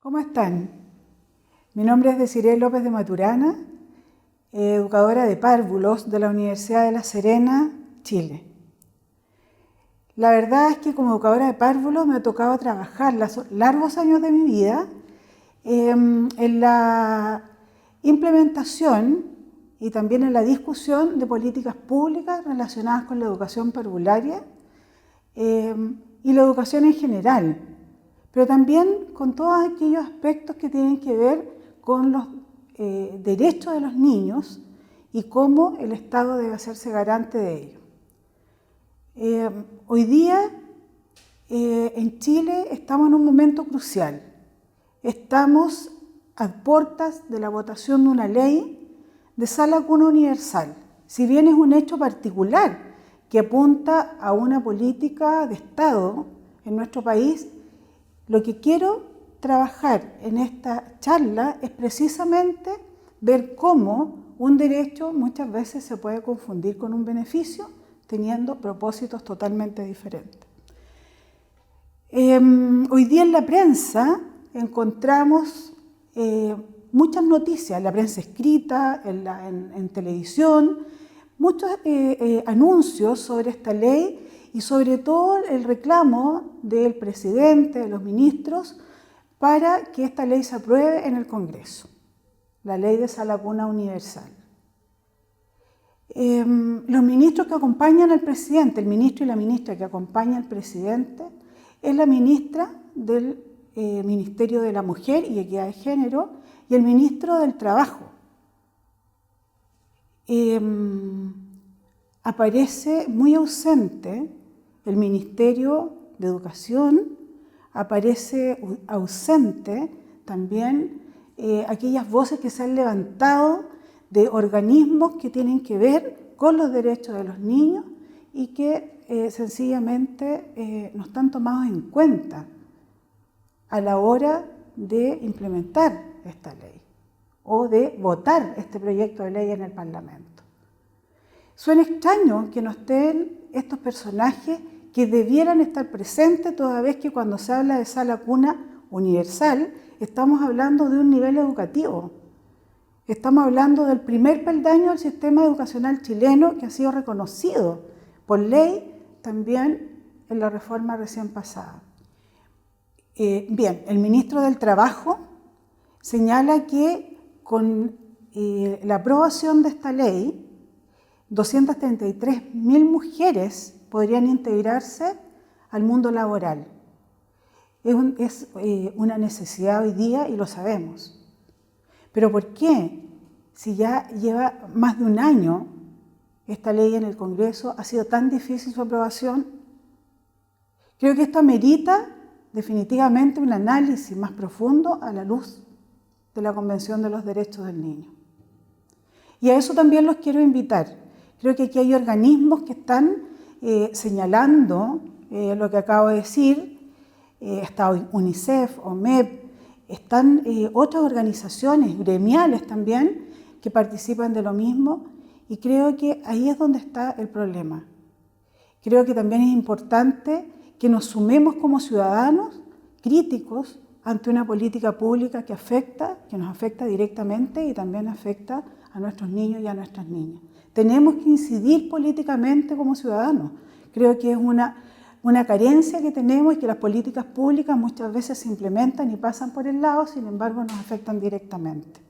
¿Cómo están? Mi nombre es Desiree López de Maturana, educadora de párvulos de la Universidad de La Serena, Chile. La verdad es que como educadora de párvulos me ha tocado trabajar largos años de mi vida en la implementación y también en la discusión de políticas públicas relacionadas con la educación parvularia y la educación en general, pero también con todos aquellos aspectos que tienen que ver con los derechos de los niños y cómo el Estado debe hacerse garante de ellos. Hoy día en Chile estamos en un momento crucial. Estamos a puertas de la votación de una ley de sala cuna universal. Si bien es un hecho particular que apunta a una política de Estado en nuestro país, lo que quiero trabajar en esta charla es precisamente ver cómo un derecho muchas veces se puede confundir con un beneficio, teniendo propósitos totalmente diferentes. Hoy día en la prensa encontramos muchas noticias, en la prensa escrita, en televisión, muchos anuncios sobre esta ley y sobre todo el reclamo del presidente, de los ministros, para que esta ley se apruebe en el Congreso, la ley de sala cuna universal. Los ministros que acompañan al presidente, el ministro y la ministra que acompañan al presidente, es la ministra del Ministerio de la Mujer y Equidad de Género y el ministro del Trabajo. Aparece muy ausente el Ministerio de Educación, aparece ausente también aquellas voces que se han levantado de organismos que tienen que ver con los derechos de los niños y que sencillamente no están tomados en cuenta a la hora de implementar esta ley o de votar este proyecto de ley en el Parlamento. Suena extraño que no estén estos personajes que debieran estar presentes, toda vez que cuando se habla de sala cuna universal estamos hablando de un nivel educativo. Estamos hablando del primer peldaño del sistema educacional chileno que ha sido reconocido por ley también en la reforma recién pasada. Bien, el ministro del Trabajo señala que con la aprobación de esta ley, 233.000 mujeres podrían integrarse al mundo laboral. Es una necesidad hoy día y lo sabemos. ¿Pero por qué? Si ya lleva más de un año esta ley en el Congreso, ha sido tan difícil su aprobación. Creo que esto amerita definitivamente un análisis más profundo a la luz de la Convención de los Derechos del Niño. Y a eso también los quiero invitar. Creo que aquí hay organismos que están señalando lo que acabo de decir. Está UNICEF, OMEP, están otras organizaciones gremiales también que participan de lo mismo y creo que ahí es donde está el problema. Creo que también es importante que nos sumemos como ciudadanos críticos ante una política pública que nos afecta directamente y también afecta a nuestros niños y a nuestras niñas. Tenemos que incidir políticamente como ciudadanos. Creo que es una carencia que tenemos y que las políticas públicas muchas veces se implementan y pasan por el lado, sin embargo nos afectan directamente.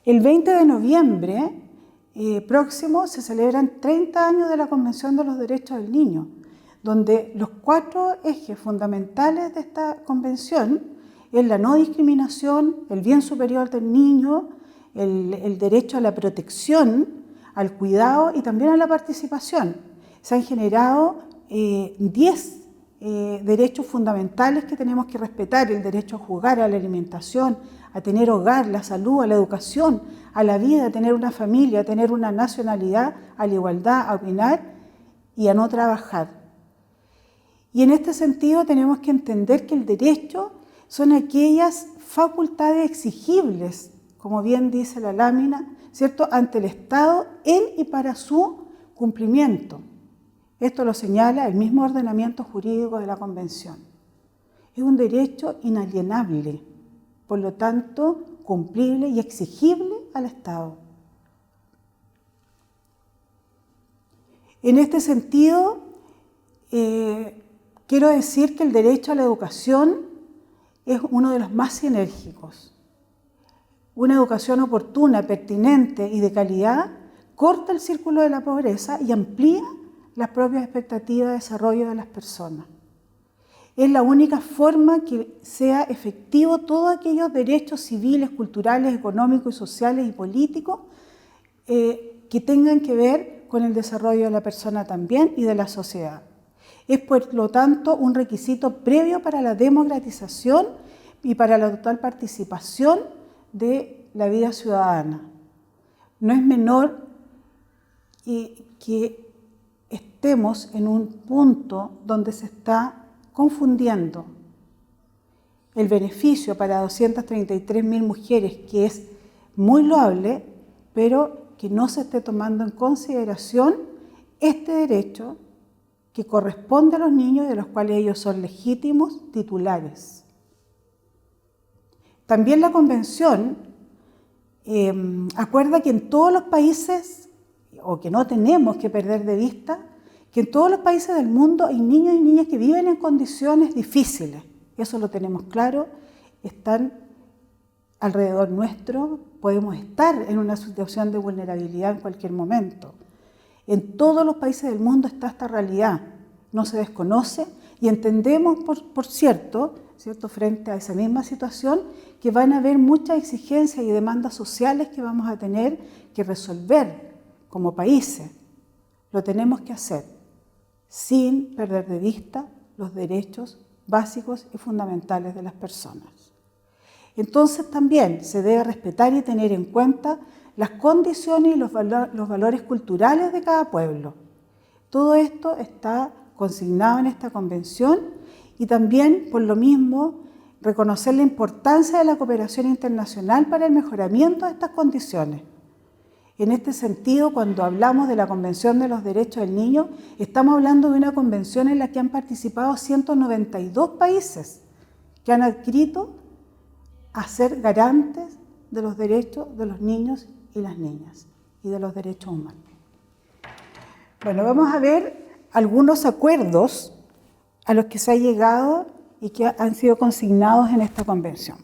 El 20 de noviembre próximo se celebran 30 años de la Convención de los Derechos del Niño, donde los 4 ejes fundamentales de esta convención es la no discriminación, el bien superior del niño, el derecho a la protección, al cuidado y también a la participación. Se han generado 10 derechos fundamentales que tenemos que respetar: el derecho a jugar, a la alimentación, a tener hogar, la salud, a la educación, a la vida, a tener una familia, a tener una nacionalidad, a la igualdad, a opinar y a no trabajar. Y en este sentido tenemos que entender que el derecho son aquellas facultades exigibles, como bien dice la lámina, ¿cierto?, ante el Estado en y para su cumplimiento. Esto lo señala el mismo ordenamiento jurídico de la Convención. es un derecho inalienable, por lo tanto, cumplible y exigible al Estado. En este sentido, quiero decir que el derecho a la educación es uno de los más sinérgicos. Una educación oportuna, pertinente y de calidad corta el círculo de la pobreza y amplía las propias expectativas de desarrollo de las personas. Es la única forma que sea efectivo todos aquellos derechos civiles, culturales, económicos, sociales y políticos que tengan que ver con el desarrollo de la persona también y de la sociedad. Es, por lo tanto, un requisito previo para la democratización y para la total participación de la vida ciudadana. No es menor que estemos en un punto donde se está confundiendo el beneficio para 233.000 mujeres, que es muy loable, pero que no se esté tomando en consideración este derecho que corresponde a los niños y de los cuales ellos son legítimos titulares. También la Convención acuerda que en todos los países, o que no tenemos que perder de vista, que en todos los países del mundo hay niños y niñas que viven en condiciones difíciles. Eso lo tenemos claro, están alrededor nuestro, podemos estar en una situación de vulnerabilidad en cualquier momento. En todos los países del mundo está esta realidad, no se desconoce y entendemos, por cierto, frente a esa misma situación, que van a haber muchas exigencias y demandas sociales que vamos a tener que resolver como países. Lo tenemos que hacer sin perder de vista los derechos básicos y fundamentales de las personas. Entonces también se debe respetar y tener en cuenta las condiciones y los valores culturales de cada pueblo. Todo esto está consignado en esta convención y también, por lo mismo, reconocer la importancia de la cooperación internacional para el mejoramiento de estas condiciones. En este sentido, cuando hablamos de la Convención de los Derechos del Niño, estamos hablando de una convención en la que han participado 192 países que han adscrito a ser garantes de los derechos de los niños y las niñas y de los derechos humanos. Bueno, vamos a ver algunos acuerdos a los que se ha llegado y que han sido consignados en esta convención.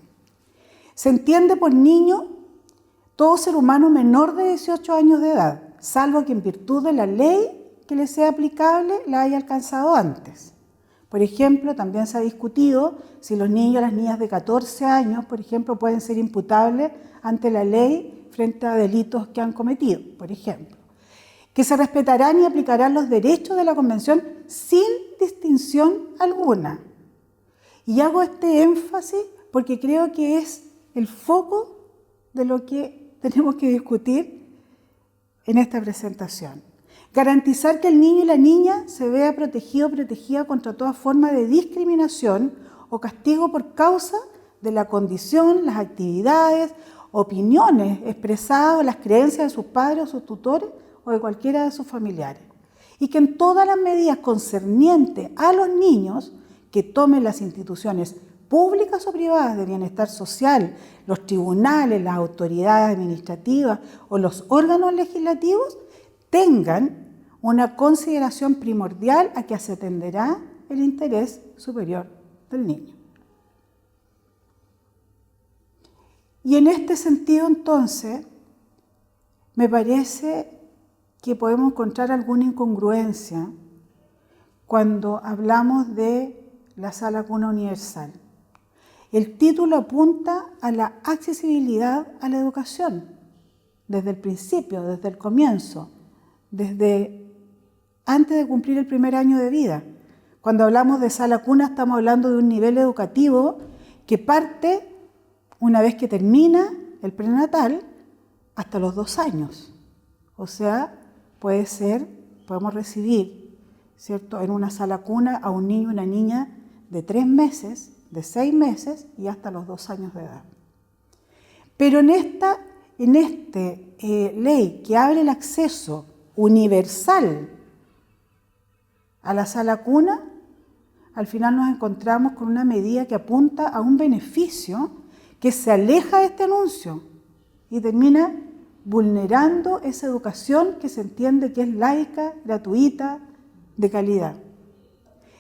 Se entiende por niño todo ser humano menor de 18 años de edad, salvo que en virtud de la ley que le sea aplicable la haya alcanzado antes. Por ejemplo, también se ha discutido si los niños y las niñas de 14 años, por ejemplo, pueden ser imputables ante la ley frente a delitos que han cometido, por ejemplo. Que se respetarán y aplicarán los derechos de la Convención sin distinción alguna. Y hago este énfasis porque creo que es el foco de lo que tenemos que discutir en esta presentación. Garantizar que el niño y la niña se vea protegido o protegida contra toda forma de discriminación o castigo por causa de la condición, las actividades, opiniones expresadas o las creencias de sus padres o sus tutores o de cualquiera de sus familiares. Y que en todas las medidas concernientes a los niños que tomen las instituciones públicas o privadas de bienestar social, los tribunales, las autoridades administrativas o los órganos legislativos, tengan una consideración primordial a que se atenderá el interés superior del niño. Y en este sentido, entonces, me parece que podemos encontrar alguna incongruencia cuando hablamos de la Sala Cuna Universal. El título apunta a la accesibilidad a la educación, desde el principio, desde el comienzo, desde antes de cumplir el primer año de vida. Cuando hablamos de Sala Cuna estamos hablando de un nivel educativo que parte una vez que termina el prenatal hasta los 2 años. O sea, podemos recibir, ¿cierto?, en una sala cuna a un niño y una niña de 3 meses, de 6 meses y hasta los 2 años de edad. Pero en esta ley que abre el acceso universal a la sala cuna, al final nos encontramos con una medida que apunta a un beneficio que se aleja de este anuncio y termina vulnerando esa educación que se entiende que es laica, gratuita, de calidad,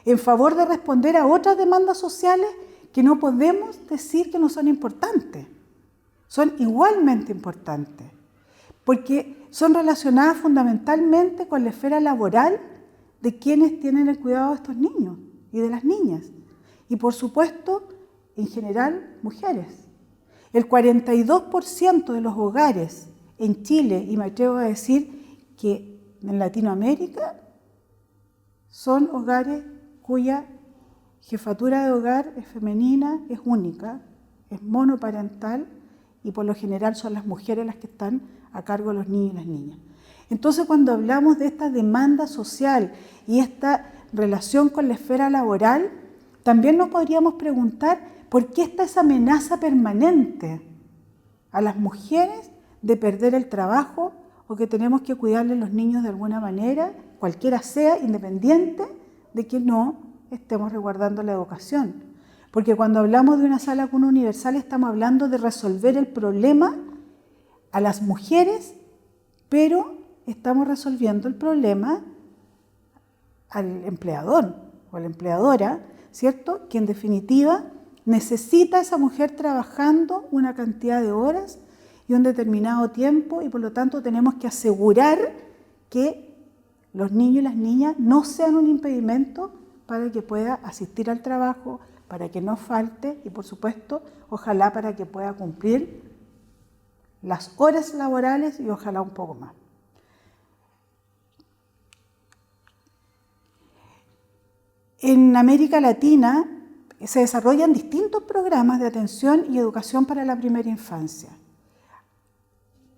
en favor de responder a otras demandas sociales que no podemos decir que no son importantes. Son igualmente importantes, porque son relacionadas fundamentalmente con la esfera laboral de quienes tienen el cuidado de estos niños y de las niñas. Y por supuesto, en general, mujeres. El 42% de los hogares en Chile, y me atrevo a decir que en Latinoamérica, son hogares cuya jefatura de hogar es femenina, es única, es monoparental y por lo general son las mujeres las que están a cargo de los niños y las niñas. Entonces, cuando hablamos de esta demanda social y esta relación con la esfera laboral, también nos podríamos preguntar por qué está esa amenaza permanente a las mujeres de perder el trabajo o que tenemos que cuidarle a los niños de alguna manera, cualquiera sea, independiente de que no estemos resguardando la educación. Porque cuando hablamos de una sala cuna universal estamos hablando de resolver el problema a las mujeres, pero estamos resolviendo el problema al empleador o a la empleadora, ¿cierto? Que en definitiva necesita a esa mujer trabajando una cantidad de horas y un determinado tiempo y por lo tanto tenemos que asegurar que los niños y las niñas no sean un impedimento para que pueda asistir al trabajo, para que no falte y por supuesto ojalá para que pueda cumplir las horas laborales y ojalá un poco más. En América Latina se desarrollan distintos programas de atención y educación para la primera infancia.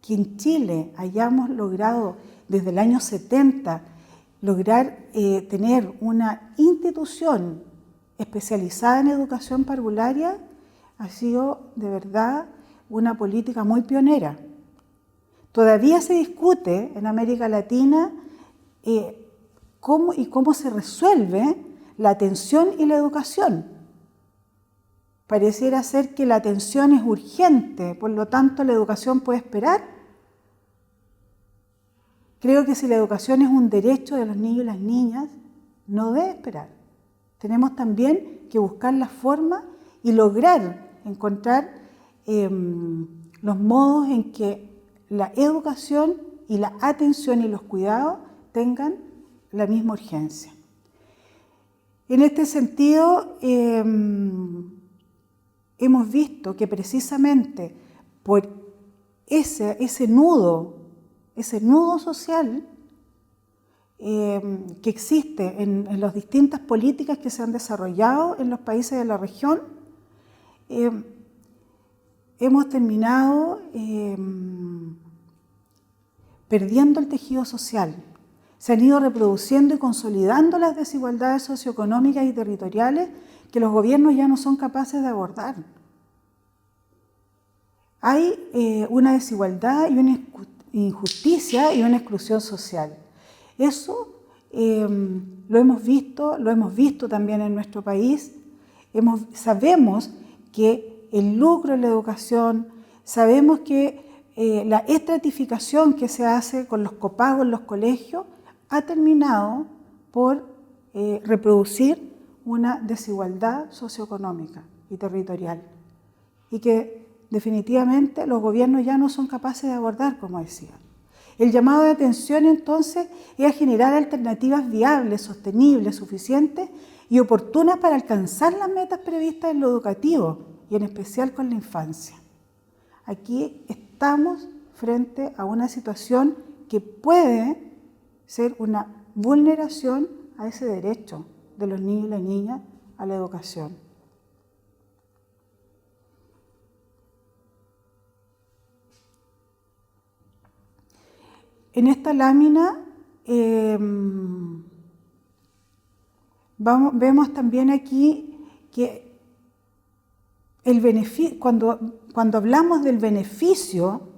Que en Chile hayamos logrado desde el año 70 lograr tener una institución especializada en educación parvularia ha sido de verdad una política muy pionera. Todavía se discute en América Latina cómo se resuelve la atención y la educación. Pareciera ser que la atención es urgente, por lo tanto la educación puede esperar. Creo que si la educación es un derecho de los niños y las niñas, no debe esperar. Tenemos también que buscar la forma y lograr encontrar los modos en que la educación y la atención y los cuidados tengan la misma urgencia. En este sentido, hemos visto que precisamente por ese nudo social que existe en las distintas políticas que se han desarrollado en los países de la región, hemos terminado perdiendo el tejido social. Se han ido reproduciendo y consolidando las desigualdades socioeconómicas y territoriales que los gobiernos ya no son capaces de abordar. Hay una desigualdad y una injusticia y una exclusión social. Eso lo hemos visto también en nuestro país. Sabemos que el lucro en la educación, sabemos que la estratificación que se hace con los copagos en los colegios ha terminado por reproducir una desigualdad socioeconómica y territorial y que definitivamente los gobiernos ya no son capaces de abordar, como decía. El llamado de atención entonces es a generar alternativas viables, sostenibles, suficientes y oportunas para alcanzar las metas previstas en lo educativo y en especial con la infancia. Aquí estamos frente a una situación que puede ser una vulneración a ese derecho de los niños y las niñas a la educación. En esta lámina vemos también aquí que cuando hablamos del beneficio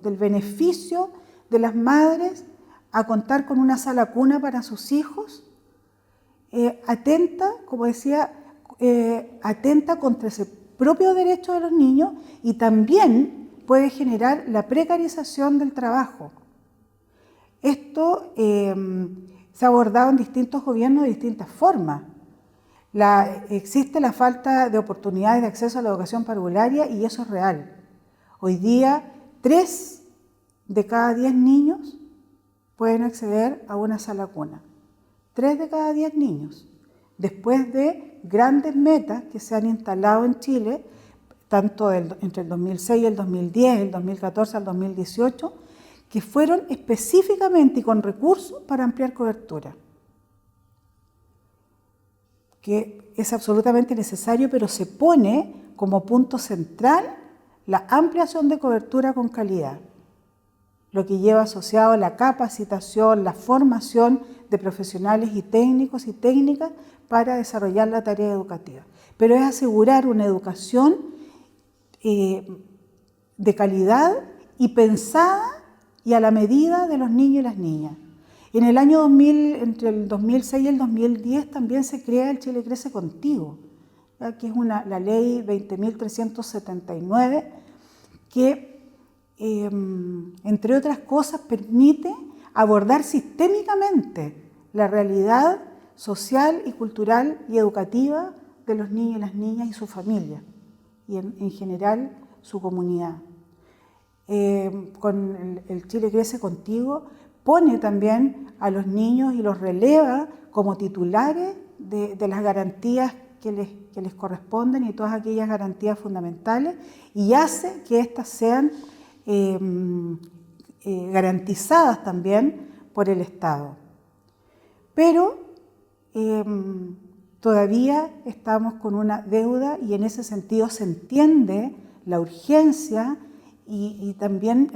de las madres a contar con una sala cuna para sus hijos, atenta, como decía, atenta contra ese propio derecho de los niños y también puede generar la precarización del trabajo. Esto se ha abordado en distintos gobiernos de distintas formas. Existe la falta de oportunidades de acceso a la educación parvularia y eso es real. Hoy día, 3 de cada 10 niños pueden acceder a una sala cuna. 3 de cada 10 niños. Después de grandes metas que se han instalado en Chile, tanto entre el 2006 y el 2010, el 2014 al 2018, que fueron específicamente y con recursos para ampliar cobertura, que es absolutamente necesario, pero se pone como punto central la ampliación de cobertura con calidad, lo que lleva asociado la capacitación, la formación de profesionales y técnicos y técnicas para desarrollar la tarea educativa. Pero es asegurar una educación de calidad y pensada y a la medida de los niños y las niñas. En el año 2000, entre el 2006 y el 2010, también se crea el Chile Crece Contigo, ¿ya? Que es la ley 20.379, que, entre otras cosas, permite abordar sistémicamente la realidad social y cultural y educativa de los niños y las niñas y su familia, y en general su comunidad. Con el Chile Crece Contigo pone también a los niños y los releva como titulares de las garantías que les corresponden y todas aquellas garantías fundamentales y hace que éstas sean garantizadas también por el Estado. Pero todavía estamos con una deuda y en ese sentido se entiende la urgencia y también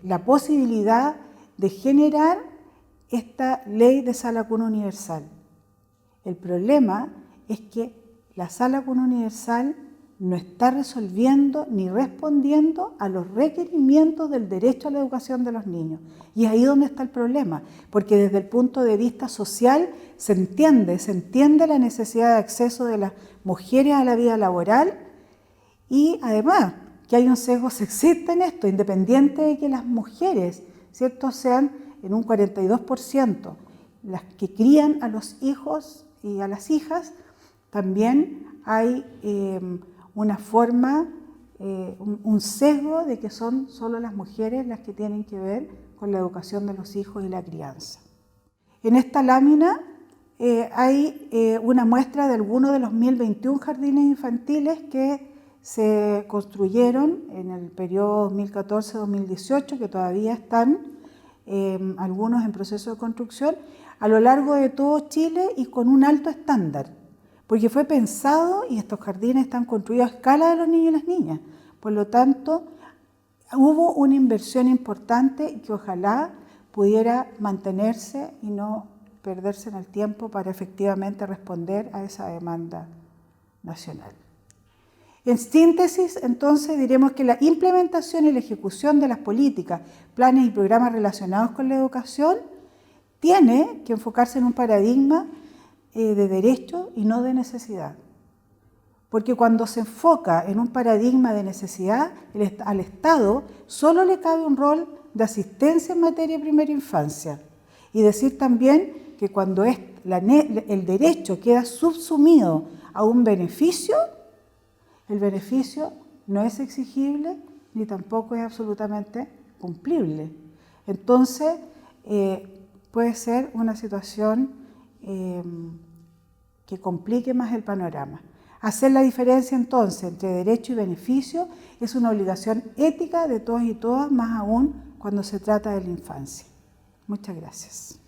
la posibilidad de generar esta ley de sala cuna universal. El problema es que la sala cuna universal no está resolviendo ni respondiendo a los requerimientos del derecho a la educación de los niños. Y es ahí donde está el problema, porque desde el punto de vista social se entiende la necesidad de acceso de las mujeres a la vida laboral y además que hay un sesgo sexista en esto, independiente de que las mujeres, ¿cierto?, sean en un 42% las que crían a los hijos y a las hijas, también hay una forma, un sesgo de que son solo las mujeres las que tienen que ver con la educación de los hijos y la crianza. En esta lámina hay una muestra de algunos de los 1021 jardines infantiles que se construyeron en el periodo 2014-2018, que todavía están algunos en proceso de construcción, a lo largo de todo Chile y con un alto estándar, porque fue pensado y estos jardines están construidos a escala de los niños y las niñas. Por lo tanto, hubo una inversión importante que ojalá pudiera mantenerse y no perderse en el tiempo para efectivamente responder a esa demanda nacional. En síntesis, entonces, diremos que la implementación y la ejecución de las políticas, planes y programas relacionados con la educación tiene que enfocarse en un paradigma de derecho y no de necesidad. Porque cuando se enfoca en un paradigma de necesidad, al Estado solo le cabe un rol de asistencia en materia de primera infancia. Y decir también que cuando el derecho queda subsumido a un beneficio, el beneficio no es exigible ni tampoco es absolutamente cumplible. Entonces, puede ser una situación que complique más el panorama. Hacer la diferencia entonces entre derecho y beneficio es una obligación ética de todos y todas, más aún cuando se trata de la infancia. Muchas gracias.